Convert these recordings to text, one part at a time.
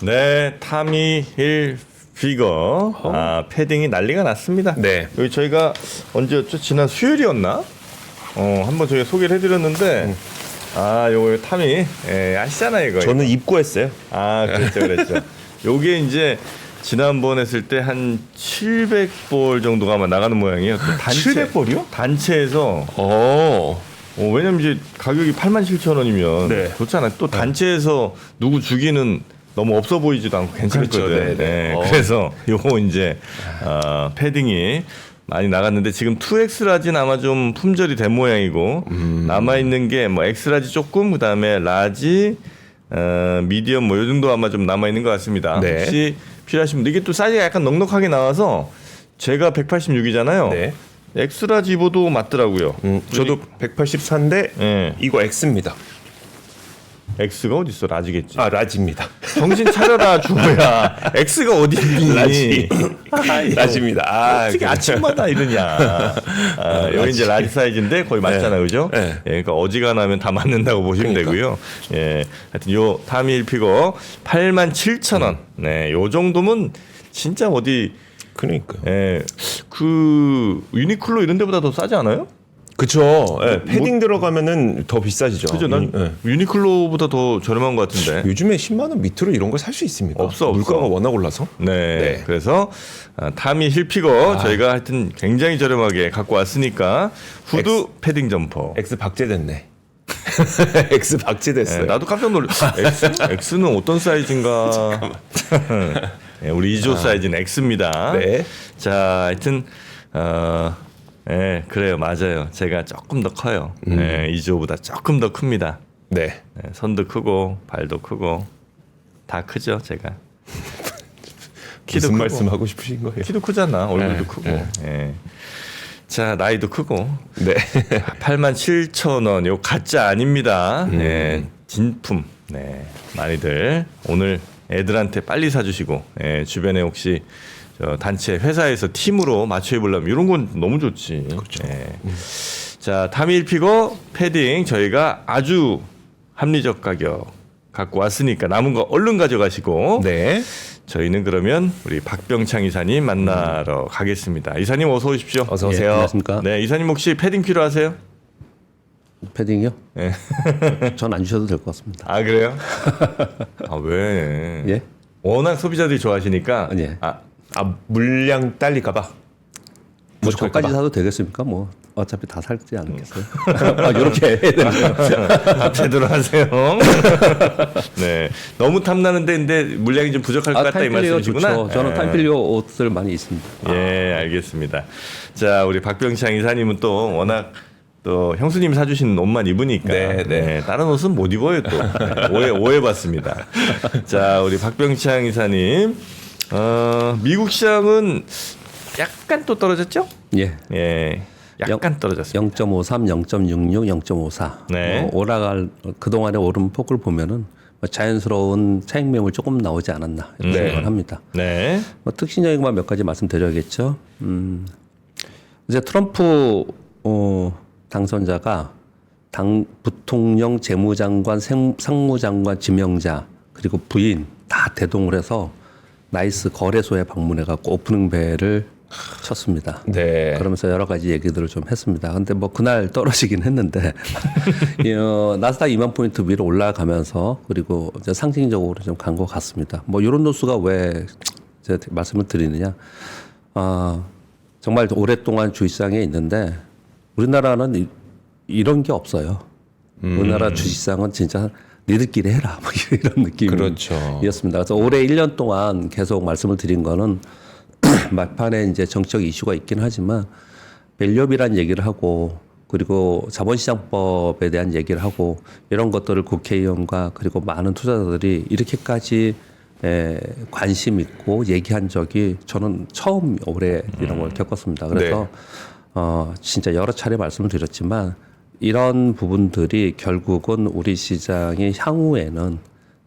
네, 타미 힐 피거 패딩이 난리가 났습니다. 네. 여기 저희가 언제였죠? 지난 수요일이었나? 한번 저희가 소개를 해드렸는데 요거 타미 아시잖아요 이거. 저는 입고 했어요. 그랬죠. 요게 이제 지난번 했을 때 한 700벌 정도가 아마 나가는 모양이에요. 또 단체, 700벌이요? 단체에서 왜냐면 이제 가격이 87,000원이면 네. 좋잖아요. 또 단체에서 누구 주기는 너무 없어 보이지도 않고 괜찮거든. 그렇죠. 네. 그래서 요거 이제 패딩이 많이 나갔는데 지금 2X 라지는 아마 좀 품절이 된 모양이고 남아 있는 게 뭐 X 라지 조금 그다음에 라지 미디엄 뭐 요 정도 아마 좀 남아 있는 것 같습니다. 네. 혹시 필요하신 분들 이게 또 사이즈가 약간 넉넉하게 나와서 제가 186이잖아요. 네. 엑스라지 입어도 맞더라고요. 저도 184인데 네. 이거 X입니다. X가 어디 있어? 라지겠지. 라지입니다. 정신 차려라 주호야. X가 어디 있니? 라지. 라지입니다. 어떻게 아침마다 이러냐. 여기 이제 라지 사이즈인데 거의 맞잖아요, 그죠? 네. 예, 그러니까 어지간하면 다 맞는다고 보시면 되고요. 예, 하여튼 요 타미 힐피거 87,000원. 네, 요 정도면 진짜 어디 그러니까요. 그 유니클로 이런 데보다 더 싸지 않아요? 그쵸. 패딩 들어가면은 더 비싸지죠. 그죠? 난 유니클로보다 더 저렴한 것 같은데. 요즘에 10만 원 밑으로 이런 걸 살 수 있습니까? 없어. 물가가 워낙 올라서. 네. 그래서 타미 힐피거 저희가 하여튼 굉장히 저렴하게 갖고 왔으니까 후드 패딩 점퍼. X 박제됐네. X 박제됐어요. 나도 깜짝 놀랐. X는 어떤 사이즈인가? 네, 우리 2조 사이즈는 X입니다. 네. 자, 하여튼 그래요, 맞아요. 제가 조금 더 커요. 2조보다 조금 더 큽니다. 네. 손도 크고 발도 크고 다 크죠, 제가. 무슨 크고. 말씀하고 싶으신 거예요? 키도 크잖아, 얼굴도 크고. 자, 나이도 크고. 네. 87,000원, 요 가짜 아닙니다. 네, 진품. 네, 많이들 오늘 애들한테 빨리 사주시고, 주변에 혹시 단체 회사에서 팀으로 맞춰 입으려면 이런 건 너무 좋지. 그렇죠. 자, 타미힐피거 패딩 저희가 아주 합리적 가격 갖고 왔으니까 남은 거 얼른 가져가시고. 네. 저희는 그러면 우리 박병창 이사님 만나러 가겠습니다. 이사님 어서 오십시오. 어서 오세요. 안녕하십니까. 네, 이사님 혹시 패딩 필요하세요? 패딩이요? 네. 전 안 주셔도 될 것 같습니다. 아 그래요? 왜? 예? 워낙 소비자들이 좋아하시니까. 예. 물량 딸릴까봐. 뭐 저까지 사도 되겠습니까? 뭐 어차피 다 살지 않겠어요? 이렇게 해야 되나? 제대로 하세요. 네, 너무 탐나는데 근데 물량이 좀 부족할 것 같다 이 말씀이시구나. 좋죠. 저는 타임필리오 옷을 많이 있습니다. 예, 알겠습니다. 자, 우리 박병창 이사님은 또 워낙 또 형수님이 사주신 옷만 입으니까 네. 다른 옷은 못 입어요 또. 오해받습니다. 자, 우리 박병창 이사님 미국 시장은 약간 또 떨어졌죠? 예. 약간 떨어졌습니다. 0.53, 0.66, 0.54. 네. 올라갈 그동안의 오름폭을 보면은 자연스러운 차익 매물 조금 나오지 않았나 이런 생각을 합니다. 네. 뭐 특징적인 것만 몇 가지 말씀드려야겠죠. 이제 트럼프 당선자가 당 부통령, 재무장관, 상무장관 지명자 그리고 부인 다 대동을 해서 나이스 거래소에 방문해갖고 오프닝 벨을 쳤습니다. 네. 그러면서 여러 가지 얘기들을 좀 했습니다. 근데 뭐 그날 떨어지긴 했는데 나스닥 2만 포인트 위로 올라가면서 그리고 이제 상징적으로 좀 간 것 같습니다. 뭐 이런 뉴스가 왜 제가 말씀을 드리느냐? 정말 오랫동안 주식시장에 있는데 우리나라는 이런 게 없어요. 우리나라 주식시장은 진짜 니들끼리 해라 뭐 이런 느낌이었습니다. 그렇죠. 그래서 올해 1년 동안 계속 말씀을 드린 거는 막판에 이제 정책 이슈가 있긴 하지만 밸류업이라는 얘기를 하고 그리고 자본시장법에 대한 얘기를 하고 이런 것들을 국회의원과 그리고 많은 투자자들이 이렇게까지 관심 있고 얘기한 적이 저는 처음 올해 이런 걸 겪었습니다. 그래서 진짜 여러 차례 말씀을 드렸지만 이런 부분들이 결국은 우리 시장이 향후에는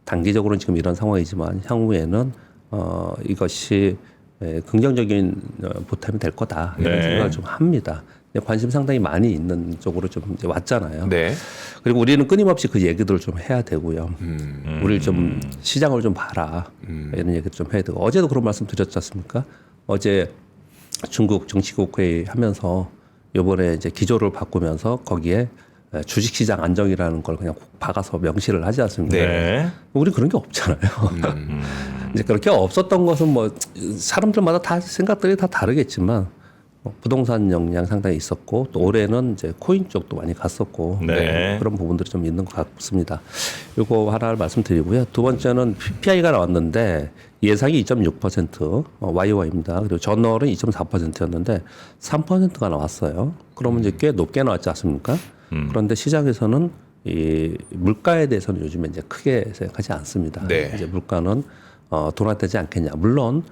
단기적으로는 지금 이런 상황이지만 향후에는 이것이 긍정적인 보탬이 될 거다 이런 생각을 좀 합니다. 관심 상당히 많이 있는 쪽으로 좀 이제 왔잖아요. 네. 그리고 우리는 끊임없이 그 얘기들을 좀 해야 되고요. 우리를 좀 시장을 좀 봐라 이런 얘기를 좀 해야 되고 어제도 그런 말씀 드렸지 않습니까? 어제 중국 정치국 회의 하면서 이번에 이제 기조를 바꾸면서 거기에 주식시장 안정이라는 걸 그냥 꼭 박아서 명시를 하지 않습니까? 네. 우리 그런 게 없잖아요. 이제 그렇게 없었던 것은 뭐 사람들마다 다 생각들이 다 다르겠지만 부동산 역량 상당히 있었고 또 올해는 이제 코인 쪽도 많이 갔었고 네. 그런 부분들이 좀 있는 것 같습니다. 이거 하나를 말씀드리고요. 두 번째는 PPI가 나왔는데 예상이 2.6% YOY입니다. 그리고 전월은 2.4%였는데 3%가 나왔어요. 그러면 이제 꽤 높게 나왔지 않습니까? 그런데 시장에서는 이 물가에 대해서는 요즘에 이제 크게 생각하지 않습니다. 네. 이제 물가는 둔화되지 않겠냐. 물론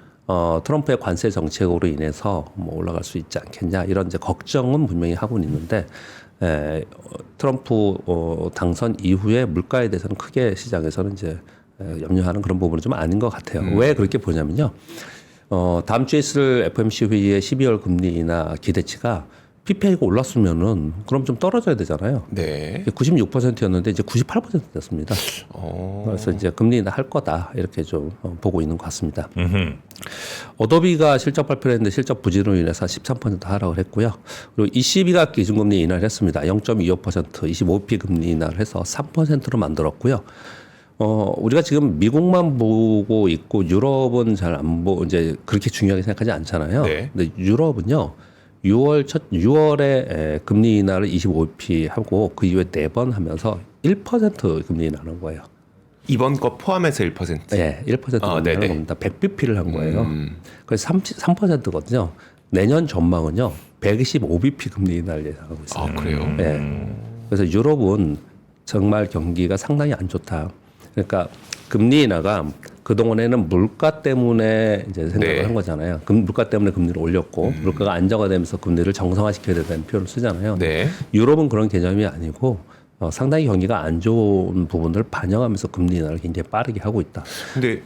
트럼프의 관세 정책으로 인해서 뭐 올라갈 수 있지 않겠냐 이런 이제 걱정은 분명히 하고는 있는데 트럼프 당선 이후에 물가에 대해서는 크게 시장에서는 이제 염려하는 그런 부분은 좀 아닌 것 같아요. 왜 그렇게 보냐면요. 다음 주에 있을 FOMC 회의의 12월 금리 인하 기대치가 PPI가 올랐으면은 그럼 좀 떨어져야 되잖아요. 네. 96%였는데 이제 98% 됐습니다. 그래서 이제 금리 인하 할 거다 이렇게 좀 보고 있는 것 같습니다. 어도비가 실적 발표를 했는데 실적 부진으로 인해서 13% 하락을 했고요. 그리고 ECB가 기준금리 인하를 했습니다. 0.25% 25p 금리 인하를 해서 3%로 만들었고요. 우리가 지금 미국만 보고 있고 유럽은 잘 안 이제 그렇게 중요하게 생각하지 않잖아요. 네. 근데 유럽은요. 6월에 금리 인하를 25p 하고 그 이후에 4번 하면서 1% 금리 인하하는 거예요. 이번 거 포함해서 1%. 네, 1% 금리 네네. 하는 겁니다. 100bp를 한 거예요. 그래서 3%거든요. 내년 전망은요. 125bp 금리 인하를 예상하고 있어요. 아, 그래요? 네. 그래서 유럽은 정말 경기가 상당히 안 좋다. 그러니까 금리 인하가 그동안에는 물가 때문에 이제 생각을 네. 한 거잖아요. 물가 때문에 금리를 올렸고 물가가 안정화되면서 금리를 정상화시켜야 된다는 표현을 쓰잖아요. 네. 유럽은 그런 개념이 아니고 상당히 경기가 안 좋은 부분들을 반영하면서 금리 인하를 굉장히 빠르게 하고 있다. 근데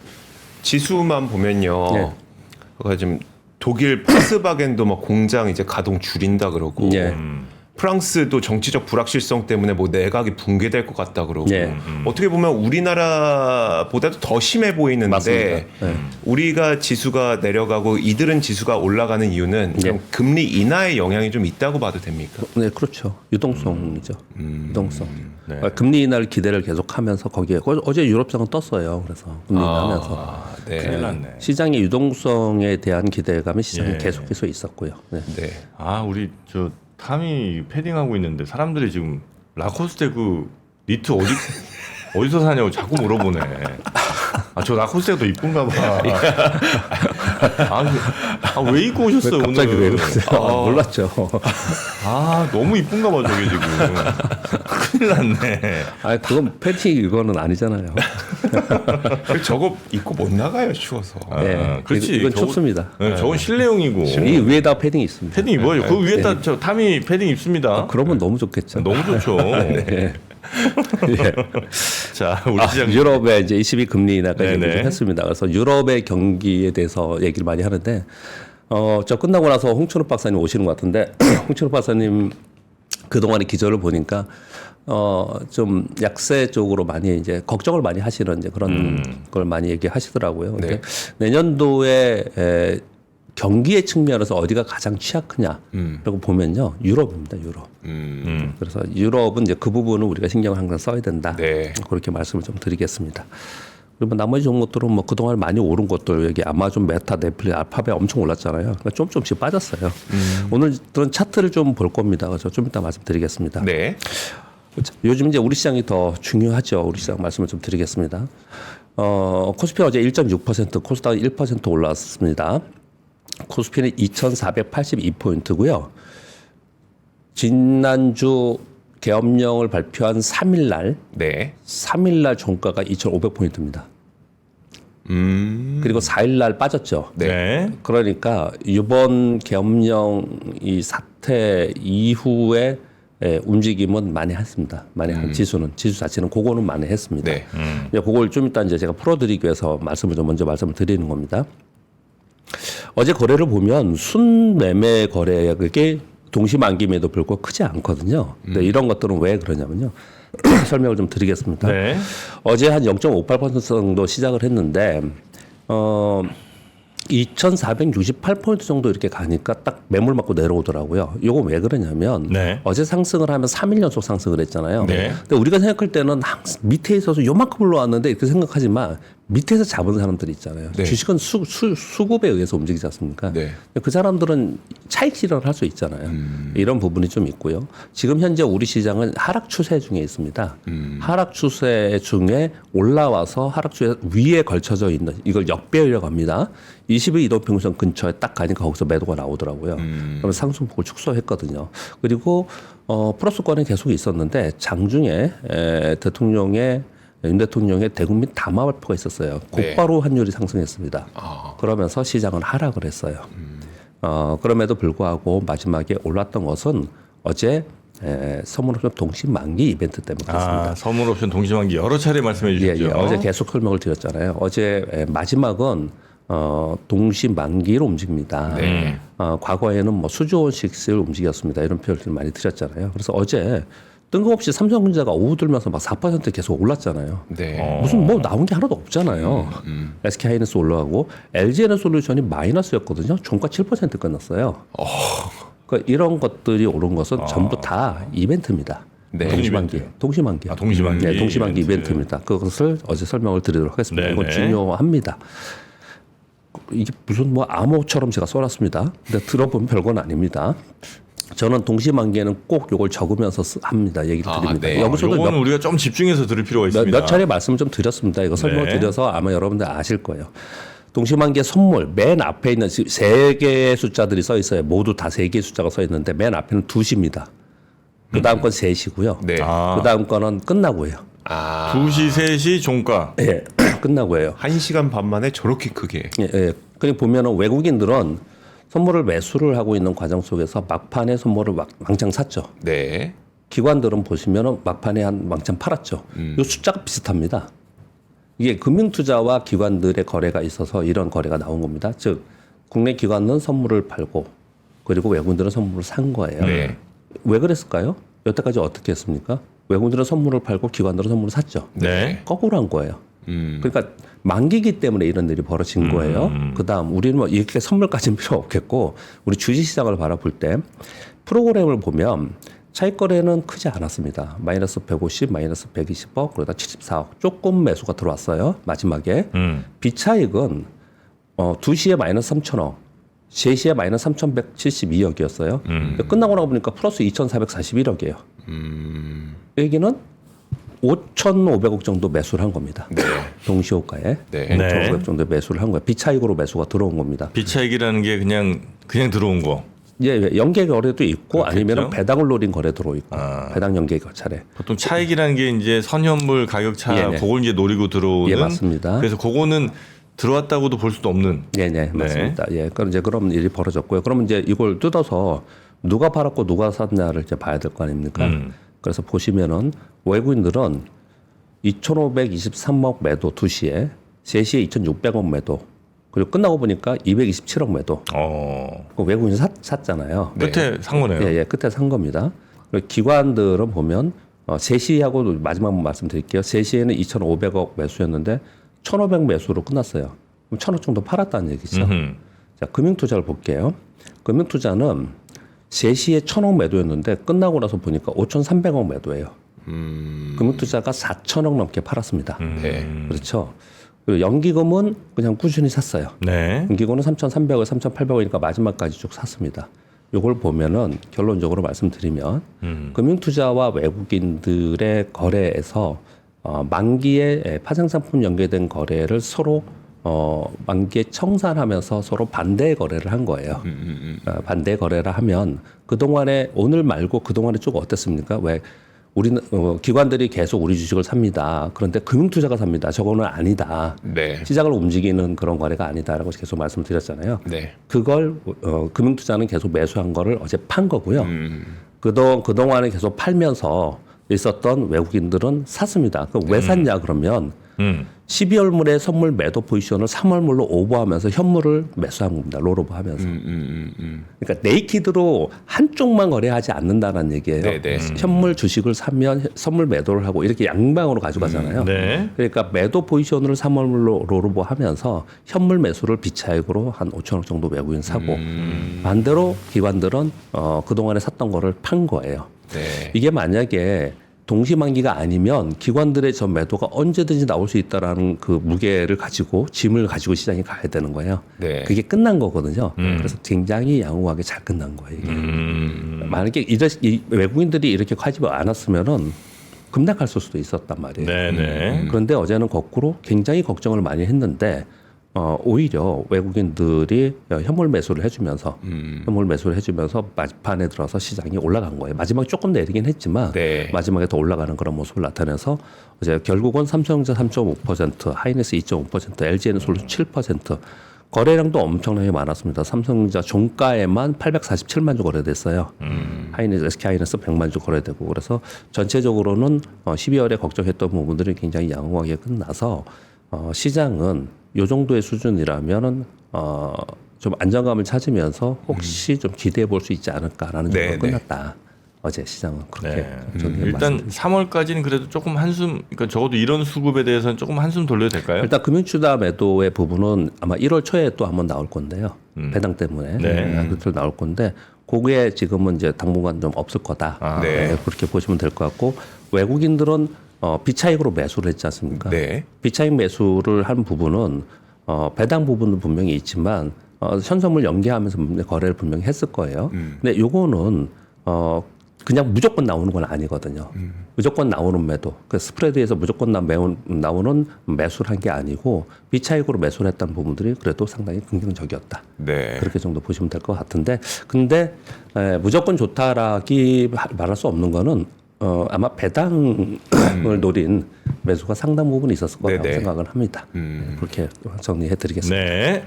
지수만 보면요. 네. 그러니까 지금 독일 폭스바겐도 막 공장 이제 가동 줄인다 그러고 네. 프랑스도 정치적 불확실성 때문에 뭐 내각이 붕괴될 것 같다 그러고 네. 어떻게 보면 우리나라보다도 더 심해 보이는데 맞습니다. 네. 우리가 지수가 내려가고 이들은 지수가 올라가는 이유는 그럼 금리 인하의 영향이 좀 있다고 봐도 됩니까? 네, 그렇죠. 유동성이죠. 유동성. 네. 금리 인하를 기대를 계속하면서 거기에 어제 유럽장은 떴어요. 그래서 금리 인하하면서 네. 큰일 났네. 시장의 유동성에 대한 기대감이 시장에 예. 계속해서 있었고요. 네. 네. 아, 우리 저 탐이 패딩하고 있는데 사람들이 지금 라코스테 그 니트 어디서 사냐고 자꾸 물어보네. 아, 저 라코스테가 더 이쁜가 봐. 왜 입고 오셨어요, 갑자기 오늘? 왜 그러세요? 몰랐죠. 아, 너무 이쁜가 봐, 저게 지금. 큰일 났네. 아, 그건 팬티 이거는 아니잖아요. 저거 입고 못 나가요, 추워서. 아, 네, 그렇지. 이건 저건- 춥습니다. 네, 저건 실내용이고. 이 위에다 패딩이 있습니다. 패딩 입어요. 그 위에다 저 탐이 패딩 입습니다. 그러면 너무 좋겠죠. 너무 좋죠. 네. 예. 자, 우리 시장 유럽의 이제 22 금리 인하가 네네. 얘기 좀 했습니다. 그래서 유럽의 경기에 대해서 얘기를 많이 하는데, 저 끝나고 나서 홍춘욱 박사님 오시는 것 같은데, 홍춘욱 박사님 그동안의 기조를 보니까, 좀 약세 쪽으로 많이 이제 걱정을 많이 하시는 이제 그런 걸 많이 얘기하시더라고요. 근데 네. 내년도에 경기의 측면에서 어디가 가장 취약하냐라고 보면요, 유럽입니다, 유럽. 그래서 유럽은 이제 그 부분은 우리가 신경을 항상 써야 된다. 네. 그렇게 말씀을 좀 드리겠습니다. 그리고 나머지 좋은 것들은 뭐 그동안 많이 오른 것들 여기 아마존, 메타, 넷플릭스, 알파벳 엄청 올랐잖아요. 그러니까 조금씩 빠졌어요. 오늘들은 차트를 좀 볼 겁니다. 그래서 좀 이따 말씀드리겠습니다. 네. 요즘 이제 우리 시장이 더 중요하죠. 우리 시장 말씀을 좀 드리겠습니다. 코스피 어제 1.6%, 코스닥 1% 올랐습니다. 코스피는 2,482포인트고요. 지난주 계엄령을 발표한 3일날 네. 3일날 종가가 2,500포인트입니다. 그리고 4일날 빠졌죠. 네. 그러니까 이번 계엄령 이 사태 이후에 움직임은 많이 했습니다. 많이 한 지수 자체는 그거는 많이 했습니다. 네. 이제 그걸 좀 이따 이제 제가 풀어드리기 위해서 먼저 말씀을 드리는 겁니다. 어제 거래를 보면 순매매 거래액이 동시 만기임에도 불구하고 크지 않거든요. 근데 이런 것들은 왜 그러냐면요. 설명을 좀 드리겠습니다. 네. 어제 한 0.58% 정도 시작을 했는데 2,468포인트 정도 이렇게 가니까 딱 매물 맞고 내려오더라고요. 이거 왜 그러냐면 네. 어제 상승을 하면 3일 연속 상승을 했잖아요. 네. 근데 우리가 생각할 때는 항상 밑에 있어서 요만큼 올라왔는데 이렇게 생각하지만 밑에서 잡은 사람들이 있잖아요. 네. 주식은 수급에 의해서 움직이지 않습니까? 네. 그 사람들은 차익 실현을 할 수 있잖아요. 이런 부분이 좀 있고요. 지금 현재 우리 시장은 하락 추세 중에 있습니다. 하락 추세 중에 올라와서 하락 추세 위에 걸쳐져 있는 이걸 역배열이라고 합니다. 20일 이동평균선 근처에 딱 가니까 거기서 매도가 나오더라고요. 그러면 상승폭을 축소했거든요. 그리고 플러스권에 계속 있었는데 장중에 윤 대통령의 대국민 담화 발표가 있었어요. 곧바로 환율이 상승했습니다. 그러면서 시장은 하락을 했어요. 그럼에도 불구하고 마지막에 올랐던 것은 어제 선물옵션 동시 만기 이벤트 때문에 그렇습니다. 선물옵션 동시만기 여러 차례 말씀해 주셨죠. 어제 계속 설명을 드렸잖아요. 어제 마지막은 동시 만기로 움직입니다. 네. 과거에는 뭐 수조 원씩을 움직였습니다. 이런 표현을 많이 드렸잖아요. 그래서 어제 뜬금없이 삼성전자가 오후 들면서 막 4% 계속 올랐잖아요. 네. 무슨 뭐 나온 게 하나도 없잖아요. SK하이닉스 올라가고 LG에너솔루션이 마이너스였거든요. 종가 7% 끝났어요. 그러니까 이런 것들이 오른 것은 전부 다 이벤트입니다. 네. 동시만기. 동시만기. 네, 동시만기 이벤트. 이벤트입니다. 그것을 어제 설명을 드리도록 하겠습니다. 네, 이건 네. 중요합니다. 이게 무슨 뭐 암호처럼 제가 써놨습니다. 근데 들어보면 별건 아닙니다. 저는 동시만기에는 꼭 이걸 적으면서 합니다. 얘기를 드립니다. 네. 여기서도 이건 우리가 좀 집중해서 들을 필요가 있습니다. 몇 차례 말씀을 좀 드렸습니다. 이거 설명을 네. 드려서 아마 여러분들 아실 거예요. 동시만기의 선물 맨 앞에 있는 세 개의 숫자들이 써 있어요. 모두 다 세 개의 숫자가 써 있는데 맨 앞에는 2시입니다. 그 다음 건 3시고요. 네. 그 다음 거는 끝나고예요. 2시, 3시 종가. 예, 끝나고예요. 1시간 반 만에 저렇게 크게. 예. 그리고 보면은 외국인들은 선물을 매수를 하고 있는 과정 속에서 막판에 선물을 왕창 샀죠. 네. 기관들은 보시면은 막판에 한 왕창 팔았죠. 이 숫자가 비슷합니다. 이게 금융투자와 기관들의 거래가 있어서 이런 거래가 나온 겁니다. 즉 국내 기관은 선물을 팔고 그리고 외국인들은 선물을 산 거예요. 네. 왜 그랬을까요? 여태까지 어떻게 했습니까? 외국인들은 선물을 팔고 기관들은 선물을 샀죠. 네. 거꾸로 한 거예요. 그러니까 만기기 때문에 이런 일이 벌어진 거예요. 그다음 우리는 뭐 이렇게 선물까지는 필요 없겠고 우리 주식시장을 바라볼 때 프로그램을 보면 차익 거래는 크지 않았습니다. 마이너스 150, 마이너스 120억, 그러다 74억 조금 매수가 들어왔어요. 마지막에 비차익은 2시에 마이너스 3천억, 3시에 마이너스 3,172억이었어요. 끝나고 나고 보니까 플러스 2,441억이에요. 여기는 5,500억 정도 매수를 한 겁니다. 네. 동시호가에 네. 5,500억 정도 매수를 한 거예요. 비차익으로 매수가 들어온 겁니다. 비차익이라는 게 그냥 들어온 거. 예, 연계 거래도 있고 그렇겠죠? 아니면 배당을 노린 거래 들어있고 배당 연계 거래차례. 보통 차익이라는 게 이제 선현물 가격 차, 예, 네. 그걸 이제 노리고 들어오는. 예, 맞습니다. 그래서 그거는 들어왔다고도 볼 수도 없는. 네, 맞습니다. 예, 그럼 이제 그런 일이 벌어졌고요. 그러면 이제 이걸 뜯어서 누가 팔았고 누가 샀냐를 이제 봐야 될 거 아닙니까? 그래서 보시면은 외국인들은 2,523억 매도 2시에, 3시에 2,600억 매도, 그리고 끝나고 보니까 227억 매도. 그 외국인이 샀잖아요. 끝에 산 거네요. 예, 끝에 산 겁니다. 그리고 기관들은 보면 3시하고 마지막 말씀드릴게요. 3시에는 2,500억 매수였는데 1,500 매수로 끝났어요. 그럼 1,000억 정도 팔았다는 얘기죠. 자, 금융투자를 볼게요. 금융투자는 3시에 1,000억 매도였는데 끝나고 나서 보니까 5,300억 매도예요. 금융투자가 4,000억 넘게 팔았습니다. 네. 그렇죠. 그리고 연기금은 그냥 꾸준히 샀어요. 네. 연기금은 3,300억, 3,800억이니까 마지막까지 쭉 샀습니다. 요걸 보면은 결론적으로 말씀드리면 금융투자와 외국인들의 거래에서 만기에 파생상품 연계된 거래를 서로 만기에 청산하면서 서로 반대 거래를 한 거예요. 반대 거래를 하면 그동안에 오늘 말고 그동안에 쭉 어땠습니까? 왜 우리는 기관들이 계속 우리 주식을 삽니다. 그런데 금융투자가 삽니다. 저거는 아니다. 네. 시장을 움직이는 그런 거래가 아니다라고 계속 말씀드렸잖아요. 네. 그걸 금융투자는 계속 매수한 거를 어제 판 거고요. 그동안에 계속 팔면서 있었던 외국인들은 샀습니다. 그럼 왜 샀냐 그러면 12월물의 선물 매도 포지션을 3월물로 오버하면서 현물을 매수한 겁니다. 롤오버하면서. 그러니까 네이키드로 한쪽만 거래하지 않는다는 얘기예요. 네네. 현물 주식을 사면 선물 매도를 하고 이렇게 양방으로 가져가잖아요. 네. 그러니까 매도 포지션을 3월물로 롤오버하면서 현물 매수를 비차익으로 한 5천억 정도 외국인 사고 반대로 기관들은 그동안에 샀던 거를 판 거예요. 네. 이게 만약에 동시만기가 아니면 기관들의 전 매도가 언제든지 나올 수 있다라는 그 무게를 가지고 짐을 가지고 시장에 가야 되는 거예요. 네. 그게 끝난 거거든요. 그래서 굉장히 양호하게 잘 끝난 거예요. 이게. 만약에 이 외국인들이 이렇게 하지 않았으면은 급락할 수도 있었단 말이에요. 네네. 그런데 어제는 거꾸로 굉장히 걱정을 많이 했는데 오히려 외국인들이 현물 매수를 해주면서 막판에 들어서 시장이 올라간 거예요. 마지막에 조금 내리긴 했지만 네. 마지막에 더 올라가는 그런 모습을 나타내서 어제 결국은 삼성전자 3.5%, 하이닉스 2.5%, LG에는 솔루션 7%. 거래량도 엄청나게 많았습니다. 삼성전자 종가에만 847만 주 거래됐어요. 하이닉스, SK 하이닉스 100만 주 거래되고 그래서 전체적으로는 12월에 걱정했던 부분들이 굉장히 양호하게 끝나서 시장은 요 정도의 수준이라면은 좀 안정감을 찾으면서 혹시 좀 기대해 볼 수 있지 않을까라는 정도로 네, 끝났다. 어제 시장은 그렇게 네. 정리해 일단 봤습니다. 3월까지는 그래도 조금 한숨, 그러니까 적어도 이런 수급에 대해서는 조금 한숨 돌려도 될까요? 일단 금융주다 매도의 부분은 아마 1월 초에 또 한번 나올 건데요. 배당 때문에 네. 그때 나올 건데 그게 지금은 이제 당분간 좀 없을 거다. 네. 그렇게 보시면 될 것 같고 외국인들은 비차익으로 매수를 했지 않습니까? 네. 비차익 매수를 한 부분은 배당 부분은 분명히 있지만 현선물 연계하면서 거래를 분명히 했을 거예요. 근데 요거는 그냥 무조건 나오는 건 아니거든요. 무조건 나오는 매도, 그 스프레드에서 무조건 나오는 매수를 한 게 아니고 비차익으로 매수를 했던 부분들이 그래도 상당히 긍정적이었다. 네. 그렇게 정도 보시면 될 것 같은데, 근데 무조건 좋다라기 말할 수 없는 거는 아마 배당을 노린 매수가 상당 부분 있었을 거라고 네네. 생각을 합니다. 그렇게 정리해드리겠습니다. 네.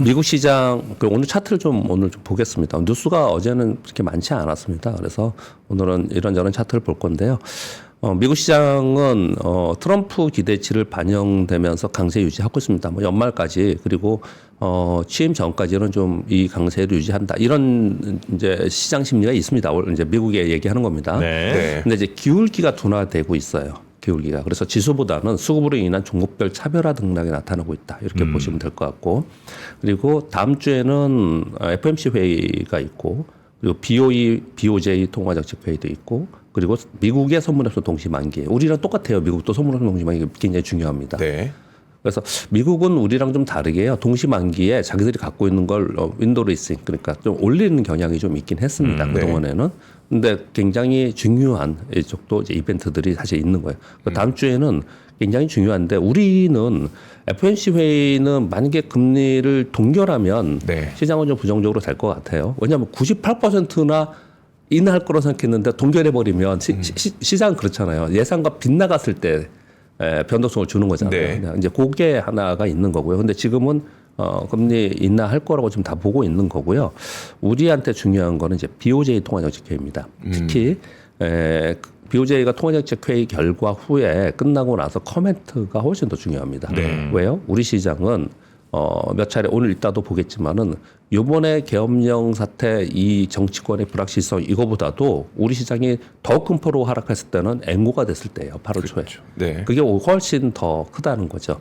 미국 시장 오늘 차트를 오늘 좀 보겠습니다. 뉴스가 어제는 그렇게 많지 않았습니다. 그래서 오늘은 이런저런 차트를 볼 건데요. 미국 시장은 트럼프 기대치를 반영되면서 강세 유지하고 있습니다. 뭐 연말까지 그리고 취임 전까지는 좀 이 강세를 유지한다. 이런 이제 시장 심리가 있습니다. 이제 미국에 얘기하는 겁니다. 네. 네. 근데 이제 기울기가 둔화되고 있어요. 기울기가. 그래서 지수보다는 수급으로 인한 종목별 차별화 등락이 나타나고 있다. 이렇게 보시면 될 것 같고. 그리고 다음 주에는 FOMC 회의가 있고 그리고 BOJ 통화정책 회의도 있고 그리고 미국의 선물협상 동시 만기. 우리랑 똑같아요. 미국도 선물협상 동시 만기 굉장히 중요합니다. 네. 그래서 미국은 우리랑 좀 다르게요. 동시 만기에 자기들이 갖고 있는 걸 윈도우 리싱 그러니까 좀 올리는 경향이 좀 있긴 했습니다. 그동안에는. 근데 굉장히 중요한 이쪽도 이제 이벤트들이 사실 있는 거예요. 다음 주에는 굉장히 중요한데 우리는 FOMC 회의는 만약에 금리를 동결하면 네. 시장은 좀 부정적으로 될 것 같아요. 왜냐하면 98%나 인하할 거로 생각했는데 동결해버리면 시장은 그렇잖아요. 예상과 빗나갔을 때 변동성을 주는 거잖아요. 네. 이제 그게 하나가 있는 거고요. 근데 지금은 금리 인하할 거라고 지금 다 보고 있는 거고요. 우리한테 중요한 거는 이제 BOJ 통화정책회의입니다. 특히 BOJ가 통화정책회의 결과 후에 끝나고 나서 커멘트가 훨씬 더 중요합니다. 왜요? 우리 시장은 몇 차례 오늘 이따도 보겠지만은 요번에 계엄령 사태 이 정치권의 불확실성 이거보다도 우리 시장이 더 큰 폭으로 하락했을 때는 앵고가 됐을 때예요. 8월 초에. 네. 그게 훨씬 더 크다는 거죠.